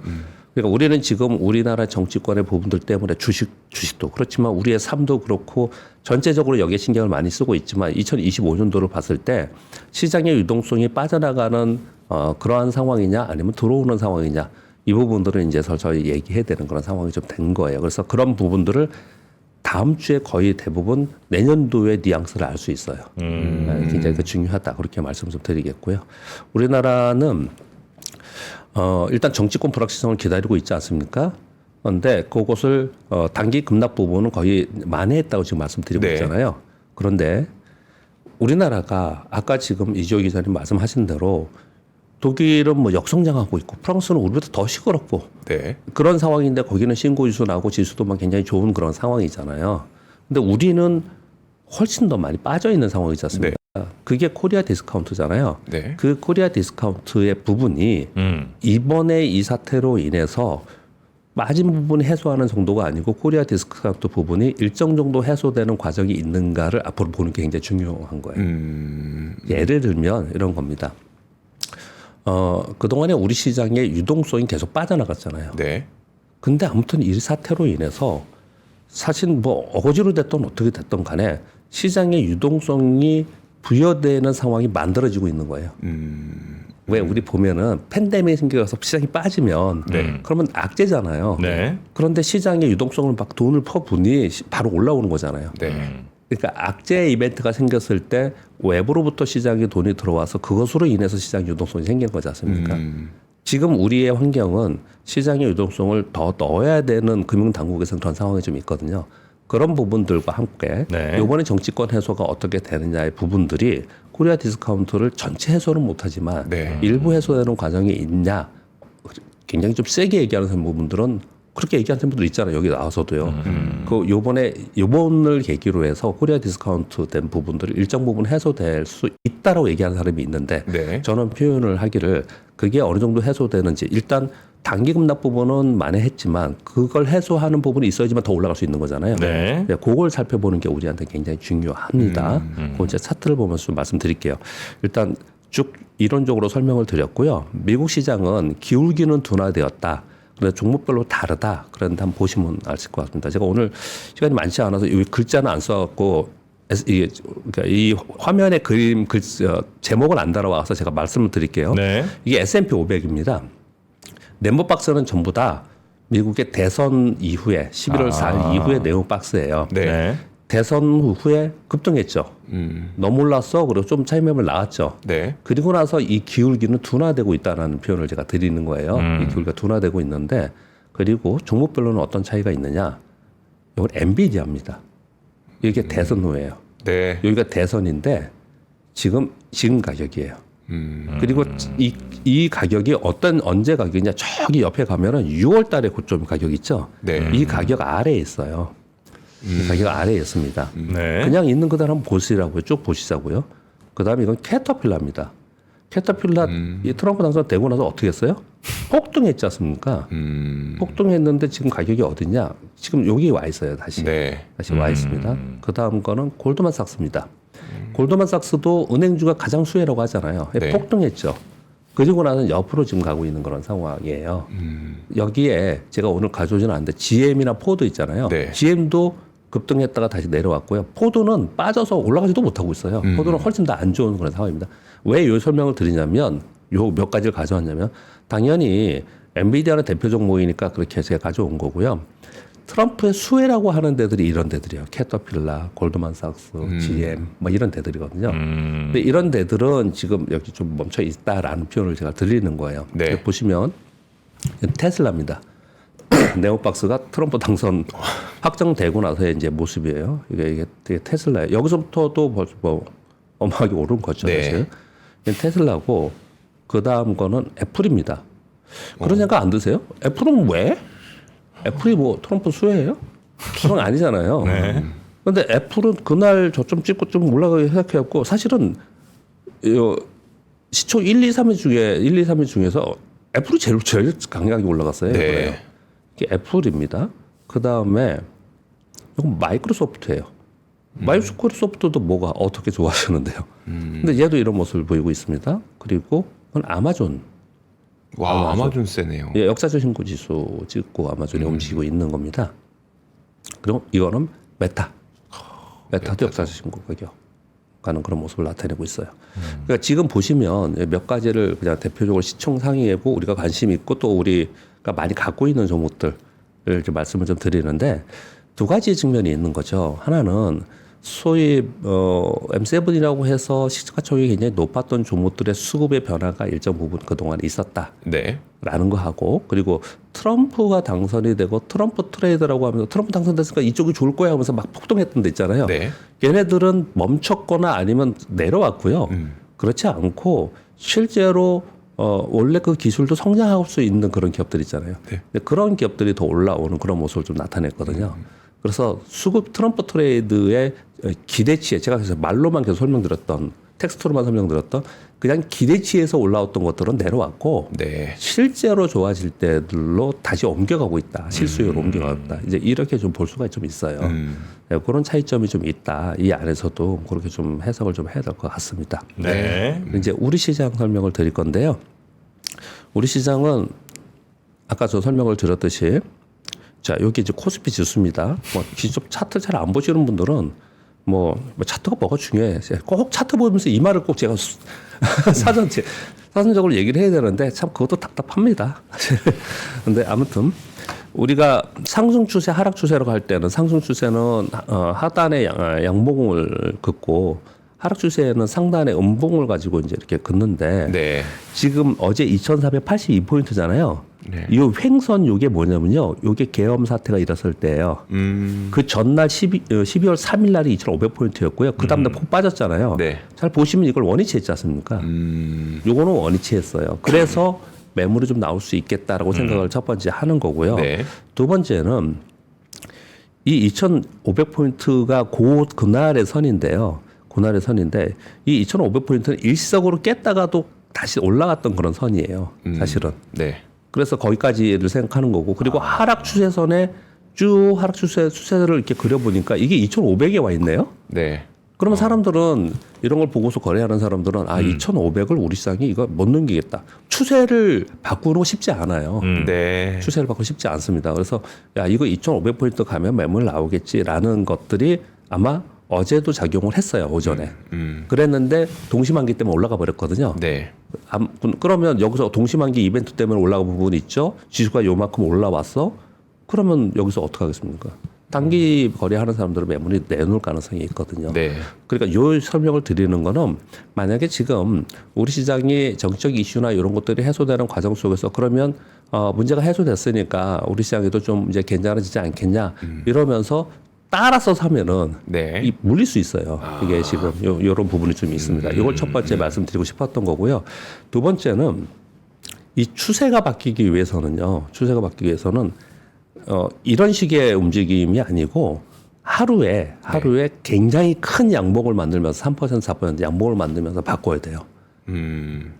그러니까 우리는 지금 우리나라 정치권의 부분들 때문에 주식도 그렇지만 우리의 삶도 그렇고 전체적으로 여기에 신경을 많이 쓰고 있지만 2025년도를 봤을 때 시장의 유동성이 빠져나가는 그러한 상황이냐 아니면 들어오는 상황이냐 이 부분들은 이제 서서히 얘기해야 되는 그런 상황이 좀 된 거예요. 그래서 그런 부분들을 다음 주에 거의 대부분 내년도의 뉘앙스를 알 수 있어요. 굉장히 중요하다. 그렇게 말씀 좀 드리겠고요. 우리나라는 일단 정치권 불확실성을 기다리고 있지 않습니까? 그런데 그것을 단기 급락 부분은 거의 만회했다고 지금 말씀드리고 네. 있잖아요. 그런데 우리나라가 아까 지금 이주호 기자님 말씀하신 대로 독일은 뭐 역성장하고 있고 프랑스는 우리보다 더 시끄럽고 네. 그런 상황인데 거기는 신고지수 나고 지수도만 굉장히 좋은 그런 상황이잖아요. 근데 우리는 훨씬 더 많이 빠져 있는 상황이지 않습니까? 그게 코리아 디스카운트잖아요. 네. 그 코리아 디스카운트의 부분이 이번에 이 사태로 인해서 빠진 부분 해소하는 정도가 아니고 코리아 디스카운트 부분이 일정 정도 해소되는 과정이 있는가를 앞으로 보는 게 굉장히 중요한 거예요. 예를 들면 이런 겁니다. 그동안에 우리 시장의 유동성이 계속 빠져나갔잖아요. 네. 근데 아무튼 이 사태로 인해서 사실 뭐 어거지로 됐든 어떻게 됐든 간에 시장의 유동성이 부여되는 상황이 만들어지고 있는 거예요. 왜 우리 보면은 팬데믹이 생겨서 시장이 빠지면 그러면 악재잖아요. 네. 그런데 시장의 유동성을 막 돈을 퍼부니 바로 올라오는 거잖아요. 네. 그러니까 악재 이벤트가 생겼을 때 외부로부터 시장에 돈이 들어와서 그것으로 인해서 시장 유동성이 생기는 거지 않습니까? 지금 우리의 환경은 시장의 유동성을 더 넣어야 되는 금융당국에서는 그런 상황이 좀 있거든요. 그런 부분들과 함께 네. 이번에 정치권 해소가 어떻게 되느냐의 부분들이 코리아 디스카운트를 전체 해소는 못하지만 네. 일부 해소되는 과정이 있냐 굉장히 좀 세게 얘기하는 부분들은 그렇게 얘기하는 분들 있잖아요. 여기 나와서도요. 그 요번을 계기로 해서 코리아 디스카운트 된 부분들이 일정 부분 해소될 수 있다라고 얘기하는 사람이 있는데 네. 저는 표현을 하기를 그게 어느 정도 해소되는지 일단 단기 급락 부분은 만회했지만 그걸 해소하는 부분이 있어야지만 더 올라갈 수 있는 거잖아요. 네. 그걸 살펴보는 게 우리한테 굉장히 중요합니다. 그 이제 차트를 보면서 좀 말씀드릴게요. 일단 쭉 이론적으로 설명을 드렸고요. 미국 시장은 기울기는 둔화되었다. 그런데 종목별로 다르다. 그런데 한번 보시면 아실 것 같습니다. 제가 오늘 시간이 많지 않아서 이 글자는 안 써갖고 그러니까 이 화면에 그림 제목을 안 달아와서 제가 말씀을 드릴게요. 네. 이게 S&P 500입니다. 네모 박스는 전부 다 미국의 대선 이후에 11월 4일 이후에 네모 박스예요. 네. 네. 대선 후에 급등했죠. 너무 올랐어. 그리고 좀 차익 매물 나왔죠. 네. 그리고 나서 이 기울기는 둔화되고 있다는 표현을 제가 드리는 거예요. 이 기울기가 둔화되고 있는데 그리고 종목별로는 어떤 차이가 있느냐? 이건 엔비디아입니다. 이게 대선 후예요. 네. 여기가 대선인데 지금 가격이에요. 그리고 이 가격이 언제 가격이냐? 저기 옆에 가면은 6월 달에 고점 가격 있죠? 네. 이 가격 아래에 있어요. 이 가격 아래에 있습니다. 네. 그냥 있는 그대로 한번 보시라고요. 쭉 보시자고요. 그 다음에 이건 캐터필라입니다. 캐터필라 이 트럼프 당선되고 나서 어떻게 했어요? 폭등했지 않습니까? 폭등했는데 지금 가격이 어디냐? 지금 여기 와 있어요. 다시. 네. 다시 와 있습니다. 그 다음 거는 골드만삭스입니다. 골드만삭스도 은행주가 가장 수혜라고 하잖아요. 네. 폭등했죠. 그리고 나서 옆으로 지금 가고 있는 그런 상황이에요. 여기에 제가 오늘 가져오지는 않는데 GM이나 포드 있잖아요. 네. GM도 급등했다가 다시 내려왔고요. 포드는 빠져서 올라가지도 못하고 있어요. 포드는 훨씬 더 안 좋은 그런 상황입니다. 왜 이 설명을 드리냐면 요 몇 가지를 가져왔냐면 당연히 엔비디아는 대표 종목이니까 그렇게 제가 가져온 거고요. 트럼프의 수혜라고 하는 데들이 이런 데들이에요. 캐터필라, 골드만삭스, GM 뭐 이런 데들이거든요. 근데 이런 데들은 지금 여기 좀 멈춰 있다라는 표현을 제가 드리는 거예요. 네. 보시면 테슬라입니다. 네오박스가 트럼프 당선 확정되고 나서의 이제 모습이에요. 이게 되게 테슬라예요. 여기서부터도 벌써 뭐 어마하게 오른 거죠. 네. 사실. 이게 테슬라고 그 다음 거는 애플입니다. 그런 생각 안 드세요? 애플은 왜? 애플이 뭐 트럼프 수혜예요? 그건 아니잖아요. 그런데 애플은 그날 저점 찍고 좀 올라가기 시작해갖고 사실은 시초 1, 2, 3위 중에서 애플이 제일 강하게 올라갔어요. 네. 이게 애플입니다. 그 다음에 이건 마이크로소프트예요. 마이크로소프트도 뭐가 어떻게 좋아하시는데요. 근데 얘도 이런 모습을 보이고 있습니다. 그리고 그건 아마존. 와, 아마존 세네요. 예, 역사적 신고 지수 찍고 아마존이 움직이고 있는 겁니다. 그리고 이거는 메타도 역사적 신고 가격 가는 그런 모습을 나타내고 있어요. 그러니까 지금 보시면 몇 가지를 그냥 대표적으로 시총 상위이고 우리가 관심 있고 또 우리가 많이 갖고 있는 종목들을 좀 말씀을 좀 드리는데 두 가지 측면이 있는 거죠. 하나는 소위 M7이라고 해서 시가총액이 굉장히 높았던 종목들의 수급의 변화가 일정 부분 그동안 있었다. 네. 라는 거 하고 그리고 트럼프가 당선이 되고 트럼프 트레이드라고 하면서 트럼프 당선됐으니까 이쪽이 좋을 거야 하면서 막 폭동했던 데 있잖아요. 네. 얘네들은 멈췄거나 아니면 내려왔고요. 그렇지 않고 실제로 원래 그 기술도 성장할 수 있는 그런 기업들 있잖아요. 네. 근데 그런 기업들이 더 올라오는 그런 모습을 좀 나타냈거든요. 그래서 수급 트럼프 트레이드의 기대치에 제가 그래서 말로만 계속 설명드렸던 텍스트로만 설명드렸던 그냥 기대치에서 올라왔던 것들은 내려왔고 네. 실제로 좋아질 때들로 다시 옮겨가고 있다. 실수요로 옮겨가고 있다. 이제 이렇게 좀 볼 수가 좀 있어요. 네, 그런 차이점이 좀 있다. 이 안에서도 그렇게 좀 해석을 좀 해야 될 것 같습니다. 네. 이제 우리 시장 설명을 드릴 건데요. 우리 시장은 아까 저 설명을 드렸듯이 자 여기 이제 코스피 지수입니다. 뭐 기존 차트 잘 안 보시는 분들은 뭐 차트가 뭐가 중요해? 꼭 차트 보면서 이 말을 꼭 제가 사전적으로 얘기를 해야 되는데 참 그것도 답답합니다. 근데 아무튼 우리가 상승 추세, 하락 추세로 갈 때는 상승 추세는 하단에 양봉을 긋고 하락 추세에는 상단에 음봉을 가지고 이제 이렇게 긋는데 네. 지금 어제 2,482포인트잖아요. 네. 이 횡선 요게 뭐냐면요. 요게 계엄 사태가 일어설 때예요. 그 전날 12월 3일 날이 2,500포인트였고요. 그 다음날 폭 빠졌잖아요. 네. 잘 보시면 이걸 원위치했지 않습니까? 요거는 원위치했어요. 그래서 매물이 좀 나올 수 있겠다라고 생각을 첫 번째 하는 거고요. 네. 두 번째는 이 2,500포인트가 그날의 선인데요. 그날의 선인데 이 2,500포인트는 일시적으로 깼다가도 다시 올라갔던 그런 선이에요. 사실은. 네. 그래서 거기까지를 생각하는 거고 그리고 하락 추세선에 쭉 하락 추세를 이렇게 그려보니까 이게 2,500에 와 있네요. 네. 그러면 사람들은 이런 걸 보고서 거래하는 사람들은 2,500을 우리 시장이 이거 못 넘기겠다. 추세를 바꾸는 거 쉽지 않아요. 네. 추세를 바꾸기 쉽지 않습니다. 그래서 야 이거 2,500포인트 가면 매물 나오겠지라는 것들이 아마 어제도 작용을 했어요 오전에. 그랬는데 동시만기 때문에 올라가 버렸거든요. 네. 그러면 여기서 동시만기 이벤트 때문에 올라간 부분이 있죠. 지수가 요만큼 올라왔어. 그러면 여기서 어떻게 하겠습니까? 단기 거래하는 사람들은 매물이 내놓을 가능성이 있거든요. 네. 그러니까 요 설명을 드리는 거는 만약에 지금 우리 시장이 정치적 이슈나 이런 것들이 해소되는 과정 속에서 그러면 문제가 해소됐으니까 우리 시장에도 좀 이제 괜찮아지지 않겠냐 이러면서 따라서 사면은 네. 이 물릴 수 있어요. 이게 지금 요런 부분이 좀 있습니다. 이걸 첫 번째 말씀드리고 싶었던 거고요. 두 번째는 이 추세가 바뀌기 위해서는요. 추세가 바뀌기 위해서는 이런 식의 움직임이 아니고 하루에 굉장히 큰 양봉을 만들면서 3% 4% 양봉을 만들면서 바꿔야 돼요.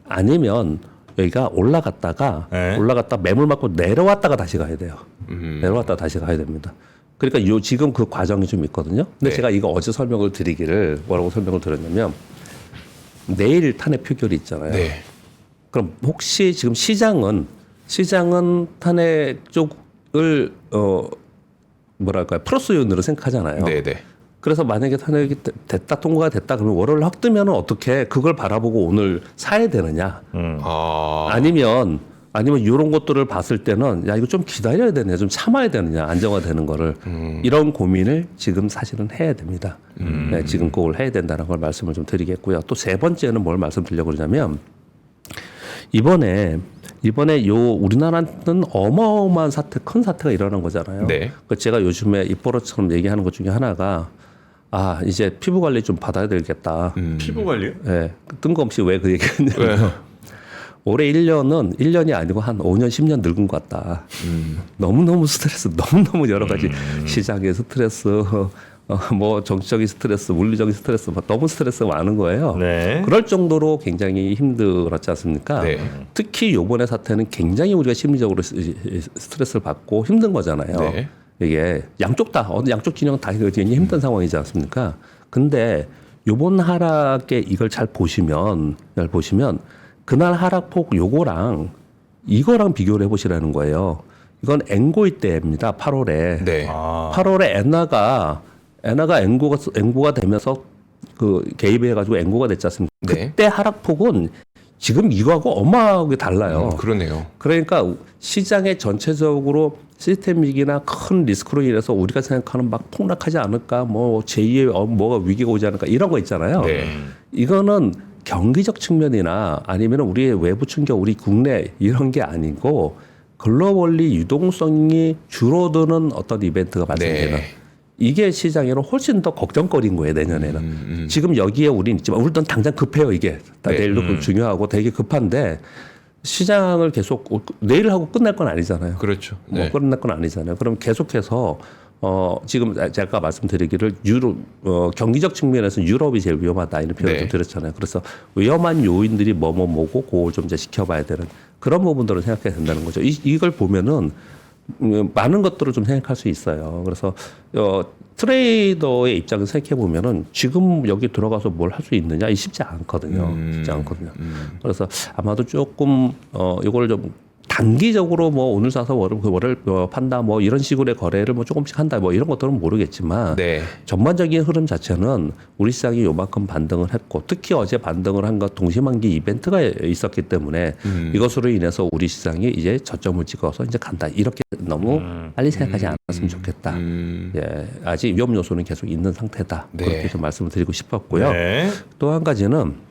아니면 여기가 올라갔다가 매물 맞고 내려왔다가 다시 가야 돼요. 내려왔다가 다시 가야 됩니다. 그러니까 지금 그 과정이 좀 있거든요. 근데 네. 제가 이거 어제 설명을 드리기를 뭐라고 설명을 드렸냐면 내일 탄핵 표결이 있잖아요. 네. 그럼 혹시 지금 시장은 탄핵 쪽을 뭐랄까요 플러스 요인으로 생각하잖아요. 네. 네. 그래서 만약에 탄핵이 됐다 통과가 됐다 그러면 월요일 확 뜨면은 어떻게 그걸 바라보고 오늘 사야 되느냐? 아니면 이런 것들을 봤을 때는 야 이거 좀 기다려야 되느냐, 좀 참아야 되느냐, 안정화되는 거를 이런 고민을 지금 사실은 해야 됩니다. 네, 지금 그걸 해야 된다는 걸 말씀을 좀 드리겠고요. 또 세 번째는 뭘 말씀드리려고 그러냐면 이번에 요 우리나라는 어마어마한 큰 사태가 일어난 거잖아요. 네. 그 제가 요즘에 입버릇처럼 얘기하는 것 중에 하나가 이제 피부 관리 좀 받아야 되겠다. 피부 관리요? 네, 뜬금없이 왜 그 얘기했냐면. 올해 1년이 아니고 한 5년, 10년 늙은 것 같다. 너무너무 스트레스, 너무너무 여러 가지 시장의 스트레스, 뭐 정치적인 스트레스, 물리적인 스트레스, 너무 스트레스가 많은 거예요. 네. 그럴 정도로 굉장히 힘들었지 않습니까? 네. 특히 요번에 사태는 굉장히 우리가 심리적으로 스트레스를 받고 힘든 거잖아요. 네. 이게 양쪽 진영 다 굉장히 힘든 상황이지 않습니까? 근데 요번 하락에 이걸 잘 보시면 그날 하락폭 이거랑 비교를 해보시라는 거예요. 이건 엔고이 때입니다. 8월에. 네. 8월에 엔화가 엔고가 되면서 그 개입해가지고 엔고가 됐지 않습니까? 네. 그때 하락폭은 지금 이거하고 어마어마하게 달라요. 그러네요. 그러니까 시장의 전체적으로 시스템직이나 큰 리스크로 인해서 우리가 생각하는 막 폭락하지 않을까, 뭐 제2의 뭐가 위기가 오지 않을까 이런 거 있잖아요. 네. 이거는 경기적 측면이나 아니면 우리의 외부 충격, 우리 국내 이런 게 아니고 글로벌리 유동성이 줄어드는 어떤 이벤트가 발생되는 네. 이게 시장에는 훨씬 더 걱정거리인 거예요 내년에는. 지금 여기에 우리는 있지만 우리도 당장 급해요 이게. 네. 내일도 중요하고 되게 급한데 시장을 계속 내일 하고 끝날 건 아니잖아요. 그렇죠. 뭐 네. 끝날 건 아니잖아요. 그럼 계속해서 지금 제가 말씀드리기를 경기적 측면에서 유럽이 제일 위험하다 이런 표현을 좀 드렸잖아요. 그래서 위험한 요인들이 뭐고 그걸 좀 이제 지켜봐야 되는 그런 부분들을 생각해야 된다는 거죠. 이걸 보면은 많은 것들을 좀 생각할 수 있어요. 그래서 트레이더의 입장에서 생각해 보면은 지금 여기 들어가서 뭘 할 수 있느냐 이 쉽지 않거든요. 쉽지 않거든요. 그래서 아마도 조금 이걸 좀 단기적으로 뭐 오늘 사서 월을 판다 뭐 이런 식으로의 거래를 뭐 조금씩 한다 뭐 이런 것들은 모르겠지만 네. 전반적인 흐름 자체는 우리 시장이 요만큼 반등을 했고 특히 어제 반등을 한 것 동시만기 이벤트가 있었기 때문에 이것으로 인해서 우리 시장이 이제 저점을 찍어서 이제 간다 이렇게 너무 빨리 생각하지 않았으면 좋겠다. 예, 아직 위험 요소는 계속 있는 상태다. 네. 그렇게 좀 말씀을 드리고 싶었고요. 네. 또 한 가지는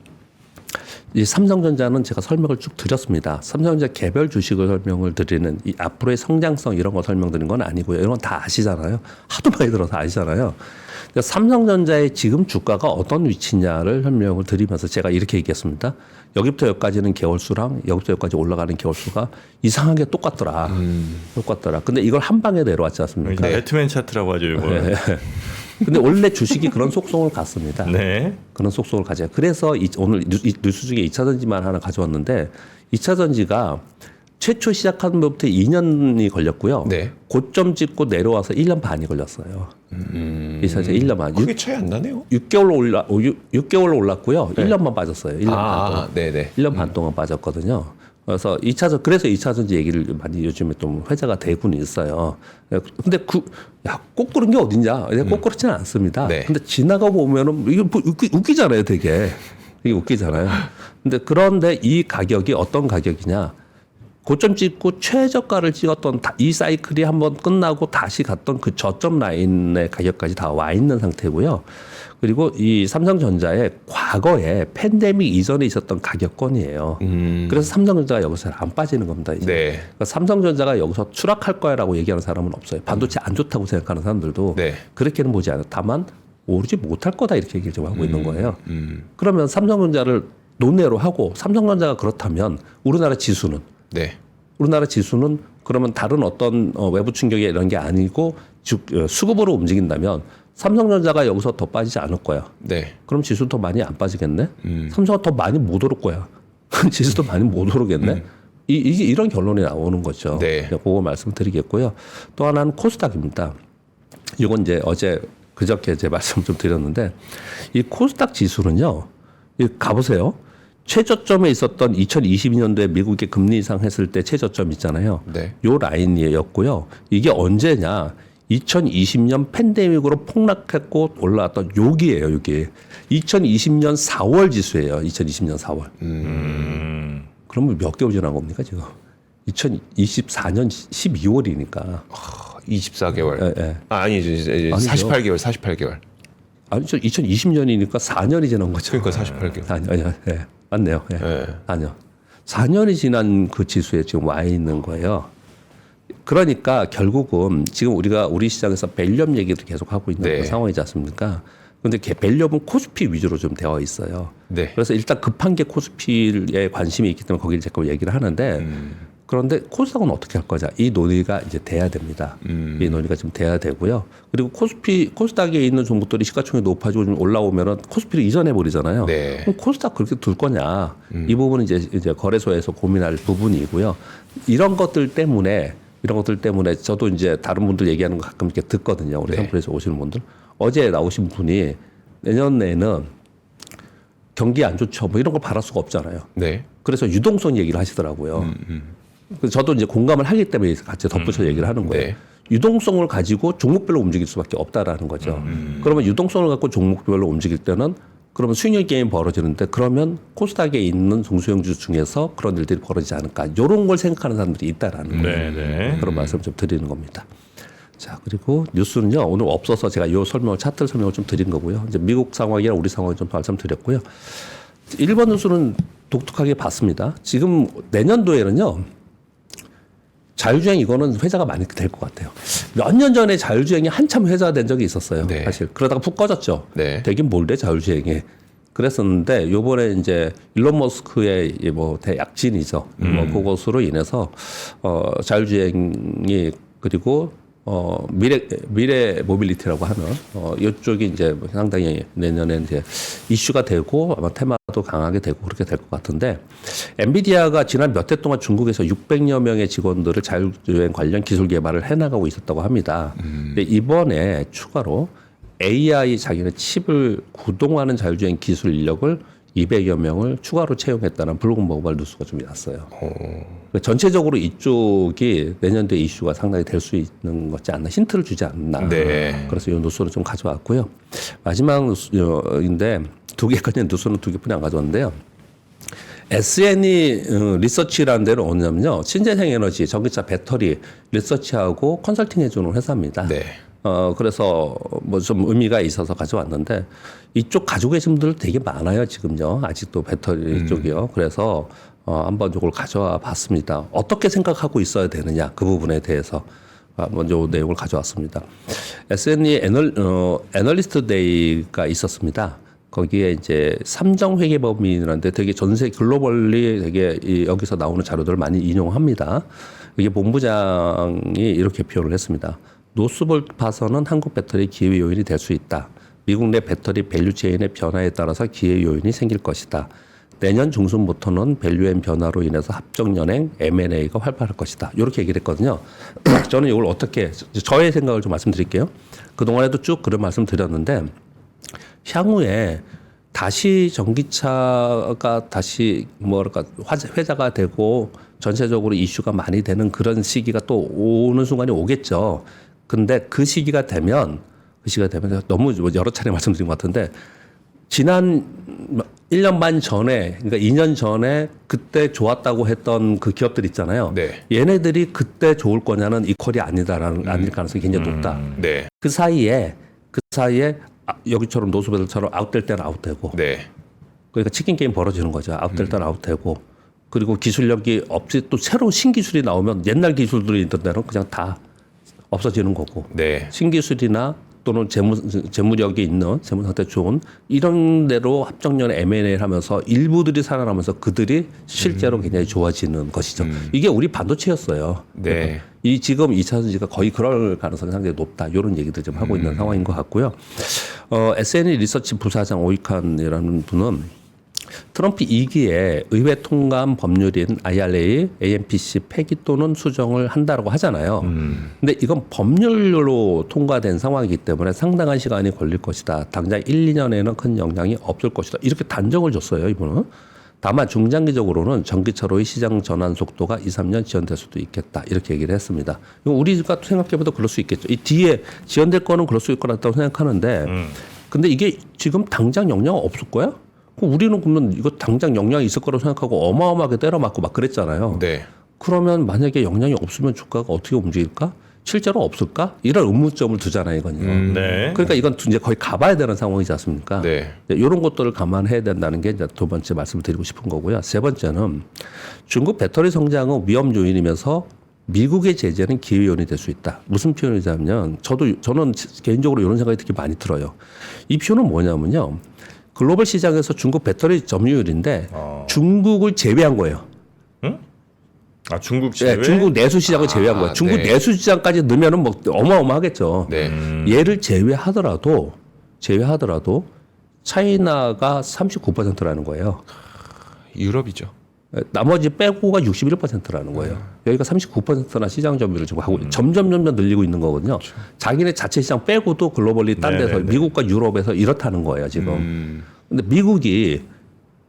이 삼성전자는 제가 설명을 쭉 드렸습니다. 삼성전자 개별 주식을 설명을 드리는 이 앞으로의 성장성 이런 거 설명드리는 건 아니고요. 이런 건 다 아시잖아요. 하도 많이 들어서 아시잖아요. 그러니까 삼성전자의 지금 주가가 어떤 위치냐를 설명을 드리면서 제가 이렇게 얘기했습니다. 여기부터 여기까지는 개월수랑 여기부터 여기까지 올라가는 개월수가 이상하게 똑같더라. 똑같더라. 근데 이걸 한 방에 내려왔지 않습니까? 그러니까 배트맨 차트라고 하죠, 이거. 네. 근데 원래 주식이 그런 속성을 갖습니다. 네. 그런 속성을 가져요. 그래서 오늘 뉴스 중에 2차 전지만 하나 가져왔는데 2차 전지가 최초 시작한 것부터 2년이 걸렸고요. 네. 고점 찍고 내려와서 1년 반이 걸렸어요. 2차 전지 1년 반. 크게 차이 안 나네요. 6개월로 올랐고요. 1년만 빠졌어요. 1년 반 동안. 네네. 1년 반 동안 빠졌거든요. 그래서 그래서 2차 전지 얘기를 많이 요즘에 좀 회자가 되고는 있어요. 근데 꼭 그런 게 어딨냐? 꼭 그렇지는 않습니다. 네. 근데 지나가 보면은 이게 뭐 웃기잖아요, 되게. 이게 웃기잖아요. 그런데 이 가격이 어떤 가격이냐? 고점 찍고 최저가를 찍었던 이 사이클이 한번 끝나고 다시 갔던 그 저점 라인의 가격까지 다 와 있는 상태고요. 그리고 이 삼성전자의 과거에 팬데믹 이전에 있었던 가격권이에요. 그래서 삼성전자가 여기서 안 빠지는 겁니다. 이제. 네. 그러니까 삼성전자가 여기서 추락할 거야라고 얘기하는 사람은 없어요. 반도체 안 좋다고 생각하는 사람들도 네. 그렇게는 보지 않아요. 다만 오르지 못할 거다 이렇게 얘기를 좀 하고 있는 거예요. 그러면 삼성전자를 논외로 하고 삼성전자가 그렇다면 우리나라 지수는 네. 우리나라 지수는 그러면 다른 어떤 외부 충격이 이런 게 아니고 수급으로 움직인다면 삼성전자가 여기서 더 빠지지 않을 거야. 네. 그럼 지수 더 많이 안 빠지겠네? 삼성은 더 많이 못 오를 거야. 지수도 많이 못 오르겠네? 이게 이런 결론이 나오는 거죠. 네. 그거 말씀드리겠고요. 또 하나는 코스닥입니다. 이건 이제 그저께 제 말씀 좀 드렸는데 이 코스닥 지수는요. 가보세요. 최저점에 있었던 2022년도에 미국이 금리 인상했을 때 최저점 있잖아요. 네. 요 라인이었고요. 이게 언제냐? 2020년 팬데믹으로 폭락했고 올라왔던 여기예요, 여기. 2020년 4월 지수예요. 2020년 4월. 그러면 몇 개월 지난 겁니까, 지금? 2024년 12월이니까. 24개월. 예, 예. 아니죠. 이제 아니죠. 48개월. 아니죠. 2020년이니까 4년이 지난 거죠. 그러니까 48개월. 4년, 예. 맞네요. 예. 네. 4년. 4년이 지난 그 지수에 지금 와 있는 거예요. 그러니까 결국은 지금 우리 시장에서 밸류업 얘기도 계속 하고 있는 네. 그 상황이지 않습니까? 근데 밸류업은 코스피 위주로 좀 되어 있어요. 네. 그래서 일단 급한 게 코스피에 관심이 있기 때문에 거기를 자꾸 얘기를 하는데 그런데 코스닥은 어떻게 할 거냐? 이 논의가 이제 돼야 됩니다. 이 논의가 좀 돼야 되고요. 그리고 코스닥에 있는 종목들이 시가총액 높아지고 좀 올라오면은 코스피를 이전해 버리잖아요. 네. 그럼 코스닥 그렇게 둘 거냐? 이 부분은 이제 거래소에서 고민할 부분이고요. 이런 것들 때문에 저도 이제 다른 분들 얘기하는 거 가끔 이렇게 듣거든요. 우리 네. 샘플에서 오시는 분들. 어제 나오신 분이 내년에는 경기 안 좋죠. 뭐 이런 걸 바랄 수가 없잖아요. 네. 그래서 유동성 얘기를 하시더라고요. 그래서 저도 이제 공감을 하기 때문에 같이 덧붙여 얘기를 하는 거예요. 네. 유동성을 가지고 종목별로 움직일 수밖에 없다라는 거죠. 그러면 유동성을 갖고 종목별로 움직일 때는 그러면 수익률 게임 벌어지는데 그러면 코스닥에 있는 중소형주 중에서 그런 일들이 벌어지지 않을까. 이런 걸 생각하는 사람들이 있다라는 거예요. 네. 그런 말씀 좀 드리는 겁니다. 자, 그리고 뉴스는요. 오늘 없어서 제가 이 차트 설명을 좀 드린 거고요. 이제 미국 상황이랑 우리 상황을 좀 말씀드렸고요. 일본 뉴스는 독특하게 봤습니다. 지금 내년도에는요. 자율주행 이거는 회자가 많이 될 것 같아요. 몇 년 전에 자율주행이 한참 회자된 적이 있었어요. 네. 사실. 그러다가 푹 꺼졌죠. 네. 되긴 뭘래 자율주행이. 그랬었는데 요번에 이제 일론 머스크의 뭐 대약진이죠. 뭐 그것으로 인해서 자율주행이 그리고 미래 모빌리티라고 하는 이쪽이 이제 상당히 내년에 이제 이슈가 되고 아마 테마도 강하게 되고 그렇게 될 것 같은데 엔비디아가 지난 몇 해 동안 중국에서 600여 명의 직원들을 자율주행 관련 기술 개발을 해나가고 있었다고 합니다. 근데 이번에 추가로 AI 자기네 칩을 구동하는 자율주행 기술 인력을 200여 명을 추가로 채용했다는 블룸버그 뉴스가 좀 났어요. 그러니까 전체적으로 이쪽이 내년도에 이슈가 상당히 될 수 있는 거지 않나 힌트를 주지 않나. 네. 그래서 이 뉴스를 좀 가져왔고요. 마지막 뉴스인데 두 개까지는 뉴스는 두 개뿐이 안 가져왔는데요. SNE 리서치라는 데는 뭐냐면요. 신재생 에너지, 전기차 배터리 리서치하고 컨설팅 해주는 회사입니다. 네. 그래서 뭐 좀 의미가 있어서 가져왔는데 이쪽 가지고 계신 분들 되게 많아요, 지금요. 아직도 배터리 쪽이요. 그래서 한번 이걸 가져와 봤습니다. 어떻게 생각하고 있어야 되느냐, 그 부분에 대해서 먼저 내용을 가져왔습니다. SNE 애널리스트 데이가 있었습니다. 거기에 이제 삼정회계법인이라는데 되게 전세 글로벌리 되게 여기서 나오는 자료들을 많이 인용합니다. 이게 본부장이 이렇게 표현을 했습니다. 노스볼 봐서는 한국 배터리 기회 요인이 될 수 있다. 미국 내 배터리 밸류체인의 변화에 따라서 기회 요인이 생길 것이다. 내년 중순부터는 밸류엔 변화로 인해서 합정연행 M&A가 활발할 것이다. 이렇게 얘기를 했거든요. 저는 이걸 어떻게 저의 생각을 좀 말씀드릴게요. 그동안에도 쭉 그런 말씀 드렸는데 향후에 다시 전기차가 다시 뭐랄까 회자가 되고 전체적으로 이슈가 많이 되는 그런 시기가 또 오는 순간이 오겠죠. 근데 그 시기가 되면 너무 여러 차례 말씀드린 것 같은데 지난 1년 반 전에 그러니까 2년 전에 그때 좋았다고 했던 그 기업들 있잖아요. 네. 얘네들이 그때 좋을 거냐는 이퀄이 아니다라는 아닐 가능성이 굉장히 높다. 네. 그 사이에 여기처럼 노스베들처럼 아웃될 때는 아웃되고 네. 그러니까 치킨 게임 벌어지는 거죠. 아웃될 때는 아웃되고 그리고 기술력이 없이 또 새로운 신기술이 나오면 옛날 기술들이 있던 데는 그냥 다 없어지는 거고 네. 신기술이나 또는 재무력이 있는 재무 상태 좋은 이런 데로 합정년 M&A를 하면서 일부들이 살아나면서 그들이 실제로 굉장히 좋아지는 것이죠. 이게 우리 반도체였어요. 네. 이 지금 2차 전지가 거의 그럴 가능성이 상당히 높다. 이런 얘기들 좀 하고 있는 상황인 것 같고요. SNE 리서치 부사장 오이칸이라는 분은 트럼프 2기에 의회 통과한 법률인 IRA, AMPC 폐기 또는 수정을 한다라고 하잖아요. 근데 이건 법률로 통과된 상황이기 때문에 상당한 시간이 걸릴 것이다. 당장 1, 2년에는 큰 영향이 없을 것이다. 이렇게 단정을 줬어요, 이분은. 다만 중장기적으로는 전기차로의 시장 전환 속도가 2, 3년 지연될 수도 있겠다. 이렇게 얘기를 했습니다. 이거 우리가 생각해봐도 그럴 수 있겠죠. 이 뒤에 지연될 거는 그럴 수 있을 거라고 생각하는데 근데 이게 지금 당장 영향 없을 거야? 우리는 그러면 이거 당장 영향이 있을 거라고 생각하고 어마어마하게 때려맞고 막 그랬잖아요. 네. 그러면 만약에 영향이 없으면 주가가 어떻게 움직일까? 실제로 없을까? 이런 의문점을 두잖아요, 이건요. 네. 그러니까 이건 이제 거의 가봐야 되는 상황이지 않습니까? 네. 이런 것들을 감안해야 된다는 게 이제 두 번째 말씀을 드리고 싶은 거고요. 세 번째는 중국 배터리 성장은 위험 요인이면서 미국의 제재는 기회 요인이 될 수 있다. 무슨 표현이냐면 저는 개인적으로 이런 생각이 되게 많이 들어요. 이 표현은 뭐냐면요. 글로벌 시장에서 중국 배터리 점유율인데 중국을 제외한 거예요. 응? 아 중국 제외? 네, 중국 내수 시장을 제외한 거예요. 중국 네. 내수 시장까지 넣으면은 뭐 어마어마하겠죠. 네. 얘를 제외하더라도 차이나가 39%라는 거예요. 유럽이죠. 나머지 빼고가 61%라는 거예요. 여기가 39%나 시장 점유율을 지금 하고 점점 늘리고 있는 거거든요. 그렇죠. 자기네 자체 시장 빼고도 글로벌리 딴 데서 미국과 유럽에서 이렇다는 거예요, 지금. 근데 미국이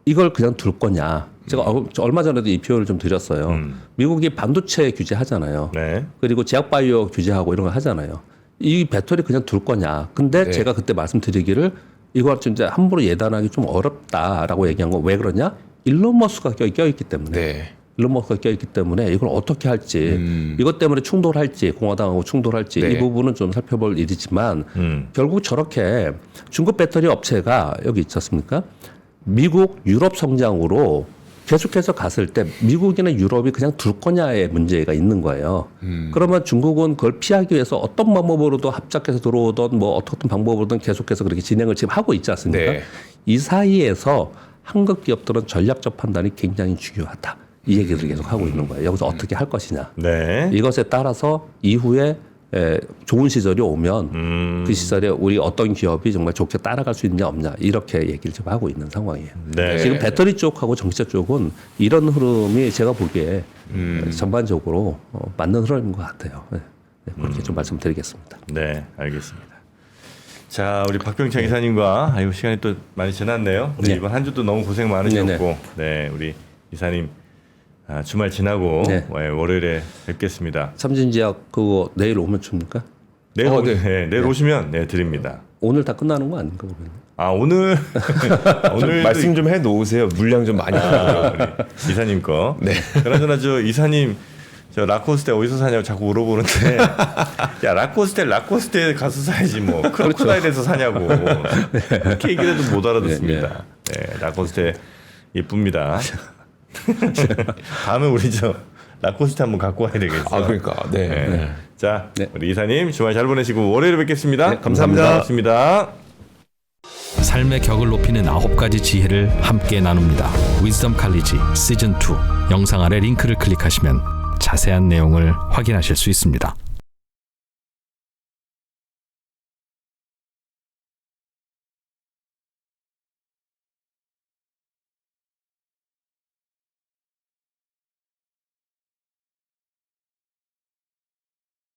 이걸 그냥 둘 거냐. 제가 얼마 전에도 이 표현을 좀 드렸어요. 미국이 반도체 규제하잖아요. 네. 그리고 제약바이오 규제하고 이런 거 하잖아요. 이 배터리 그냥 둘 거냐. 근데 네. 제가 그때 말씀드리기를 이걸 좀 이제 함부로 예단하기 좀 어렵다라고 얘기한 거 왜 그러냐? 일론 머스크가 껴있기 때문에. 네. 일론 머스크가 껴있기 때문에 이걸 어떻게 할지 이것 때문에 충돌할지 공화당하고 충돌할지 네. 이 부분은 좀 살펴볼 일이지만 결국 저렇게 중국 배터리 업체가 여기 있지 않습니까? 미국 유럽 성장으로 계속해서 갔을 때 미국이나 유럽이 그냥 둘 거냐의 문제가 있는 거예요. 그러면 중국은 그걸 피하기 위해서 어떤 방법으로도 합작해서 들어오던 뭐 어떤 방법으로든 계속해서 그렇게 진행을 지금 하고 있지 않습니까? 네. 이 사이에서 한국 기업들은 전략적 판단이 굉장히 중요하다. 이 얘기를 계속 하고 있는 거예요. 여기서 어떻게 할 것이냐. 네. 이것에 따라서 이후에 좋은 시절이 오면 그 시절에 우리 어떤 기업이 정말 좋게 따라갈 수 있냐 없냐 이렇게 얘기를 좀 하고 있는 상황이에요. 네. 지금 배터리 쪽하고 전기차 쪽은 이런 흐름이 제가 보기에 전반적으로 맞는 흐름인 것 같아요. 네. 그렇게 좀 말씀드리겠습니다. 네, 알겠습니다. 자, 우리 박병창 이사님과 아이고 시간이 또 많이 지났네요. 우리 네. 이번 한 주도 너무 고생 많으셨고, 네네. 네, 우리 이사님 주말 지나고 네. 월요일에 뵙겠습니다. 삼진제약 그거 내일 오면 줍니까? 내일 네. 내일 오시면 드립니다. 오늘 다 끝나는 거 아닌가 그러면? 아 오늘 오늘 말씀 좀 해 놓으세요. 물량 좀 많이 하고요. 이사님 거. 네. 그나저나 저 이사님 저 라코스테 어디서 사냐고 자꾸 물어보는데 야 라코스테 가서 사야지 뭐 크로커다일에서 사냐고 그렇게 얘기를 해도 못 알아듣습니다. 네, 라코스테 예쁩니다. 다음에 우리 저 라코스테 한번 갖고 와야 되겠어요. 아 그러니까 네. 네. 자, 네. 우리 이사님 주말 잘 보내시고 월요일에 뵙겠습니다. 네, 감사합니다. 고맙습니다. 삶의 격을 높이는 9가지 지혜를 함께 나눕니다. 위즈덤 칼리지 시즌 2 영상 아래 링크를 클릭하시면 자세한 내용을 확인하실 수 있습니다.